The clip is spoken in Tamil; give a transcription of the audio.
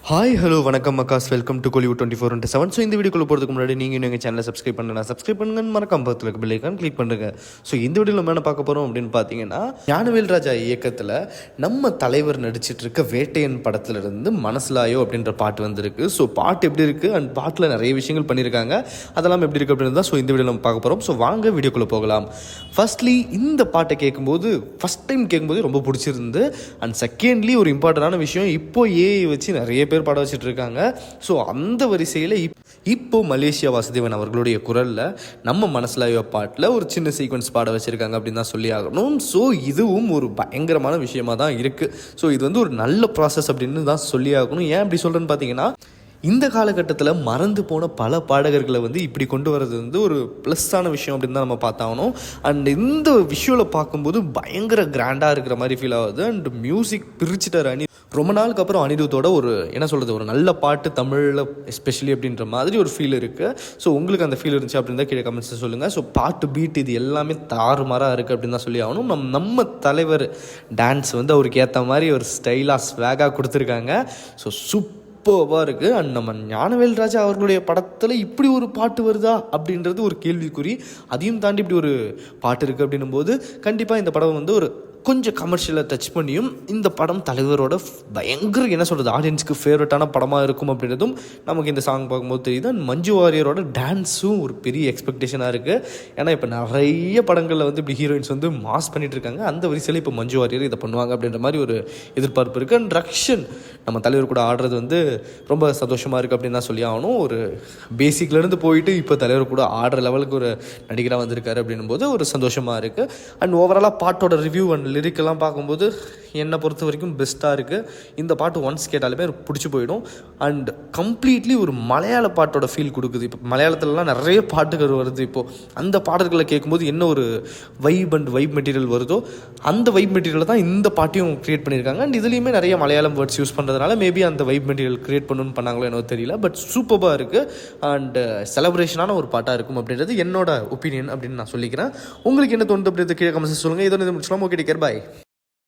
ஹாய் ஹலோ வணக்கம் macaws, welcome to Kollywood 24/7. So இந்த வீடியோக்குள்ள போகிறதுக்கு முன்னாடி நீங்கள் இன்னும் எங்கள் சேனலை சப்ஸ்கிரைப் பண்ணுங்கன்னு மறக்காம பக்கத்தில் இருக்க பெல் ஐக்கான் கிளிக் பண்ணுங்க. ஸோ இந்த வீடியோவில் நம்ம என்ன பார்க்க போகிறோம் அப்படின்னு பார்த்தீங்கன்னா, ஞானவேல் ராஜா இயக்கத்தில் நம்ம தலைவர் நடிச்சிட்டு இருக்க வேட்டையன் படத்துலேருந்து மனசிலாயோ அப்படின்ற பாட்டு வந்திருக்கு. ஸோ பாட்டு எப்படி இருக்குது அண்ட் பாட்டில் நிறைய விஷயங்கள் பண்ணியிருக்காங்க, அதெல்லாம் எப்படி இருக்குது அப்படின்னு தான் ஸோ இந்த வீடியோவில் நம்ம பார்க்க போகிறோம். ஸோ வாங்க வீடியோக்குள்ளே போகலாம். ஃபர்ஸ்ட்லி இந்த பாட்டை கேட்கும்போது ஃபஸ்ட் டைம் கேட்கும்போது ரொம்ப பிடிச்சிருந்து. அண்ட் செகண்ட்லி ஒரு இம்பார்ட்டண்டான விஷயம், இப்போ ஏஐ வச்சு நிறைய பேர் பாட வச்சுட்டு இருக்காங்க. ஸோ அந்த வரிசையில் இப்போ மலேசியா வாசுதேவன் அவர்களுடைய குரலில் நம்ம மனசிலாயோ பாட்டில் ஒரு சின்ன சீக்வன்ஸ் பாட வச்சுருக்காங்க அப்படின்னு தான் சொல்லி ஆகணும். ஸோ இதுவும் ஒரு பயங்கரமான விஷயமாக தான் இருக்குது. ஸோ இது வந்து ஒரு நல்ல ப்ராசஸ் அப்படின்னு தான் சொல்லி ஆகணும். ஏன் அப்படி சொல்கிறேன்னு பார்த்தீங்கன்னா, இந்த காலகட்டத்தில் மறந்து போன பல பாடகர்களை வந்து இப்படி கொண்டு வர்றது வந்து ஒரு ப்ளஸ்ஸான விஷயம் அப்படின்னு தான் நம்ம பார்த்தாகணும். அண்ட் இந்த விஷுவலை பார்க்கும்போது பயங்கர கிராண்டாக இருக்கிற மாதிரி ஃபீல் ஆகுது. அண்ட் மியூசிக் பிரிச்சுட்டார் அனி. ரொம்ப நாளுக்கு அப்புறம் அனிருத்தோட ஒரு என்ன சொல்கிறது, ஒரு நல்ல பாட்டு தமிழில் எஸ்பெஷலி அப்படின்ற மாதிரி ஒரு ஃபீல் இருக்குது. ஸோ உங்களுக்கு அந்த ஃபீல் இருந்துச்சு அப்படின்னு தான் கீழே கமெண்ட்ஸில் சொல்லுங்கள். ஸோ பாட்டு பீட் இது எல்லாமே தாறுமாறாக இருக்குது அப்படின்னு தான் சொல்லி ஆகணும். நம்ம தலைவர் டான்ஸ் வந்து அவருக்கு ஏற்ற மாதிரி ஒரு ஸ்டைலாக ஸ்வேகாக கொடுத்துருக்காங்க. ஸோ சூப்பராக இருக்குது. அண்ட் நம்ம ஞானவேல் ராஜா அவர்களுடைய படத்தில் இப்படி ஒரு பாட்டு வருதா அப்படின்றது ஒரு கேள்விக்குறி. அதையும் தாண்டி இப்படி ஒரு பாட்டு இருக்குது அப்படின்னும் போது கண்டிப்பாக இந்த படம் வந்து ஒரு கொஞ்சம் கமர்ஷியலாக டச் பண்ணியும் இந்த படம் தலைவரோட பயங்கர என்ன சொல்கிறது, ஆடியன்ஸுக்கு ஃபேவரட்டான படமாக இருக்கும் அப்படின்றதும் நமக்கு இந்த சாங் பார்க்கும்போது தெரியுது. அண்ட் மஞ்சு வாரியரோட டான்ஸும் ஒரு பெரிய எக்ஸ்பெக்டேஷனாக இருக்குது. ஏன்னா இப்போ நிறைய படங்களில் வந்து இப்படி ஹீரோயின்ஸ் வந்து மாஸ் பண்ணிகிட்டு இருக்காங்க. அந்த வரிசையில் இப்போ மஞ்சு வாரியர் இதை பண்ணுவாங்க அப்படின்ற மாதிரி ஒரு எதிர்பார்ப்பு இருக்குது. அண்ட் ரக்ஷன் நம்ம தலைவர் கூட ஆடுறது வந்து ரொம்ப சந்தோஷமாக இருக்குது அப்படின்னு தான் சொல்லி ஆகணும். ஒரு பேசிக்லேருந்து போயிட்டு இப்போ தலைவர் கூட ஆடுற லெவலுக்கு ஒரு நடிகராக வந்திருக்காரு அப்படின்னும் போது ஒரு சந்தோஷமாக இருக்குது. அண்ட் ஓவராலாக பாட்டோட ரிவ்யூ அண்ட் லிரிக்கெல்லாம் பார்க்கும்போது என்னை பொறுத்த வரைக்கும் பெஸ்ட்டாக இருக்குது. இந்த பாட்டு ஒன்ஸ் கேட்டாலுமே பிடிச்சி போயிடும். அண்ட் கம்ப்ளீட்லி ஒரு மலையாள பாட்டோட ஃபீல் கொடுக்குது. இப்போ மலையாளத்துலலாம் நிறைய பாட்டுகள் வருது. இப்போது அந்த பாடல்களை கேட்கும்போது என்ன ஒரு வைப் அண்ட் வைப் மெட்டீரியல் வருதோ அந்த வைப் மெட்டீரியல் தான் இந்த பாட்டையும் க்ரியேட் பண்ணியிருக்காங்க. அண்ட் இதுலேயுமே நிறைய மலையாளம் வேர்ட்ஸ் யூஸ் பண்ணுறதுனால மேபி அந்த வைப் மெட்டீரியல் க்ரியேட் பண்ணணும்னு பண்ணாங்களோ என்னவோ தெரியல. பட் சூப்பராக இருக்குது. அண்ட் செலப்ரேஷனான ஒரு பாட்டாக இருக்கும் அப்படின்றது என்னோட ஒப்பீனியன் அப்படின்னு நான் சொல்லிக்கிறேன். உங்களுக்கு என்ன தோணுது அப்படின்றது கீழே கமெண்ட்ஸ் சொல்லுங்கள். இதோட முடிச்சலாம். ஓகே, டேக் கேர், பாய்.